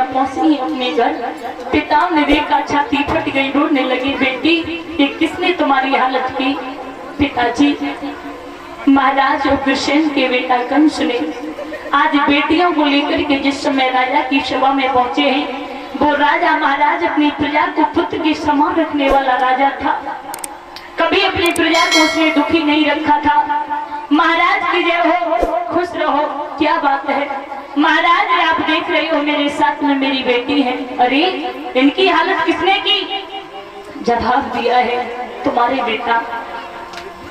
पहुंची अपने घर, पिता ने देखा, छाती फट गई, रोने लगी। बेटी ये किसने तुम्हारी हालत की? पिताजी, महाराज उग्रसेन के बेटा कंस ने आज बेटियों को लेकर के जिस समय राजा की सभा में पहुंचे हैं, वो राजा महाराज अपनी प्रजा को पुत्र के समान रखने वाला राजा था। कभी अपनी प्रजा को उसने दुखी नहीं रखा था। महाराज की जय हो, खुश रहो। क्या बात है महाराज, आप देख रहे हो मेरे साथ में मेरी बेटी है। अरे इनकी हालत किसने की? जवाब दिया है तुम्हारे बेटा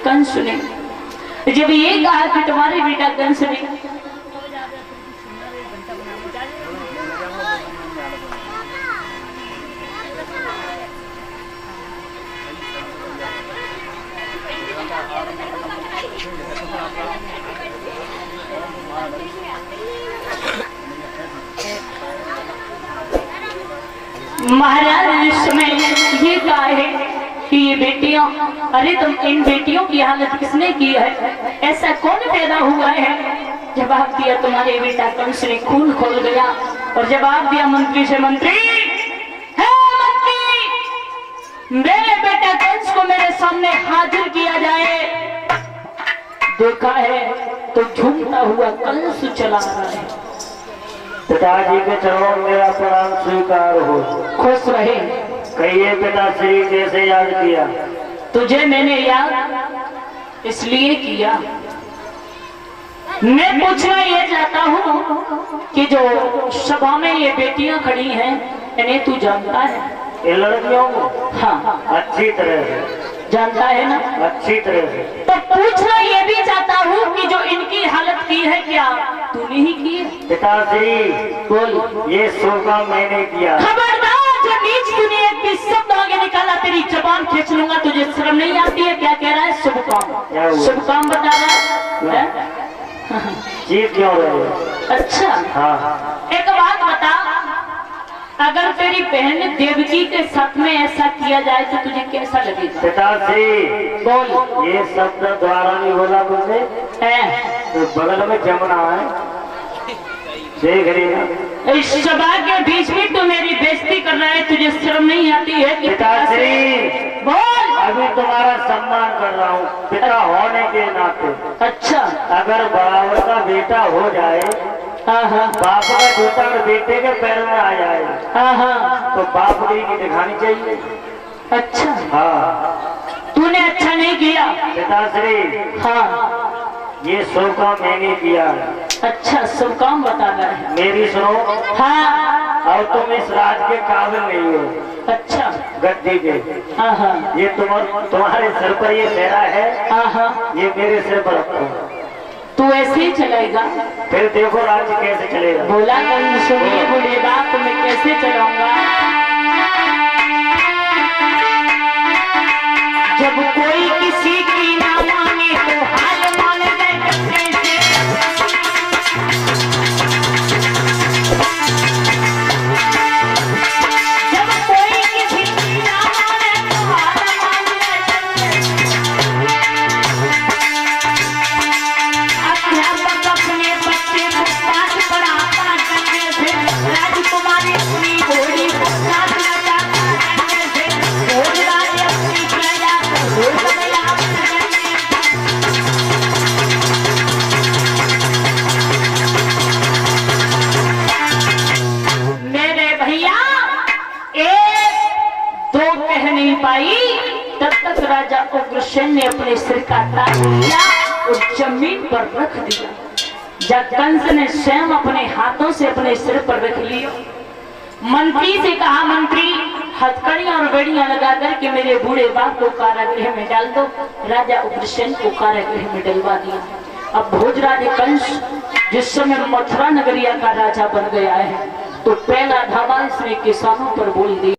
कंस ने। जब ये कहा कि तुम्हारे बेटा कंस ने, महाराज इस समय ये कहा है कि ये बेटियां, अरे तुम इन बेटियों की हालत किसने की है? ऐसा कौन पैदा हुआ है? जवाब दिया तुम्हारे बेटा कंस ने। खून खोल गया और जवाब दिया मंत्री से, मंत्री है मंत्री, मेरे बेटा कंस को मेरे सामने हाजिर किया जाए। देखा है तो झूमता हुआ कंस चला रहा है। पिताजी के चरणों में मेरा प्रणाम स्वीकार हो। खुश रहे। कहिए पिताश्री, कैसे याद किया? तुझे मैंने याद इसलिए किया, मैं पूछना ये चाहता हूँ कि जो सभा में ये बेटियां खड़ी हैं, इन्हें तू जानता है? ये लड़कियों को? हाँ, अच्छी तरह से जानता है ना? अच्छी तरह से। तो पूछना ये भी चाहता हूँ कि जो इनकी हालत की है, क्या तूने ही की है? पिताश्री बोल। ये शुभ काम मैंने किया। खबरदार, जो नीच तूने एक शब्द आगे निकाला, तेरी जबान खींच लूंगा। तुझे शर्म नहीं आती है? क्या कह रहा है? शुभ काम, शुभ काम बता रहा है। जीत क्यों रहे हो? अच्छा हाँ, एक बात बता, अगर तेरी बहन देवकी के साथ में ऐसा किया जाए तो तुझे कैसा लगेगा? पिताश्री बोल। ये शब्द द्वारा नहीं बोला तुमने है तो बगल में जमुना है, देख रही ना? इस सभा के बीच में तो मेरी बेइज्जती कर रहा है, तुझे शर्म नहीं आती है? पिताश्री बोल। अभी तुम्हारा सम्मान कर रहा हूँ पिता होने के नाते। अच्छा, अगर बराबर का बेटा हो जाए, बाप का जूता अगर बेटे के पैर में आ जाए, तो बाप की दिखानी चाहिए। अच्छा, हाँ, तूने अच्छा नहीं किया पिताश्री। हाँ, ये शुभ काम मैंने किया। अच्छा, शुभ काम बता रहा है। मेरी सुनो। हाँ, और तुम इस राज के काबिल नहीं हो। अच्छा, गद्दी के। हाँ, ये तुम्हारे सिर पर ये सेहरा है, हाँ, ये मेरे सिर पर रखो। तू ऐसे ही चलेगा? फिर देखो राज्य कैसे चलेगा। बोला सुनिए बूढ़े बाप, मैं कैसे चलाऊंगा? जब कोई किसी की ना माने तो हाल मान गए कैसे? जब कोई किसी की ना माने तो हाल मान गए। अध्यापक अपने बच्चे को पाठ पढ़ाता करने से, राजकुमारी अपनी घोड़ी को साथ लगाता करने से, भोजराज अपनी प्रजा को भोज मिलाप करने। मेरे भैया एक दो कह नहीं पाई, तब तक राजा उग्रसेन ने अपने सिर का ताज लिया और जमीन पर रख दिया। जब कंस ने स्वयं अपने हाथों से अपने सिर पर रख लिया, मंत्री से कहा, मंत्री हथकड़ियां और बेड़ियां लगा करके मेरे बूढ़े बाप को कारागृह में डाल दो। राजा उग्रसेन को कारागृह में डलवा दिया। अब भोजराज कंस जिस समय मथुरा नगरिया का राजा बन गया है, तो पहला धावा इसने किसानों पर बोल दिया।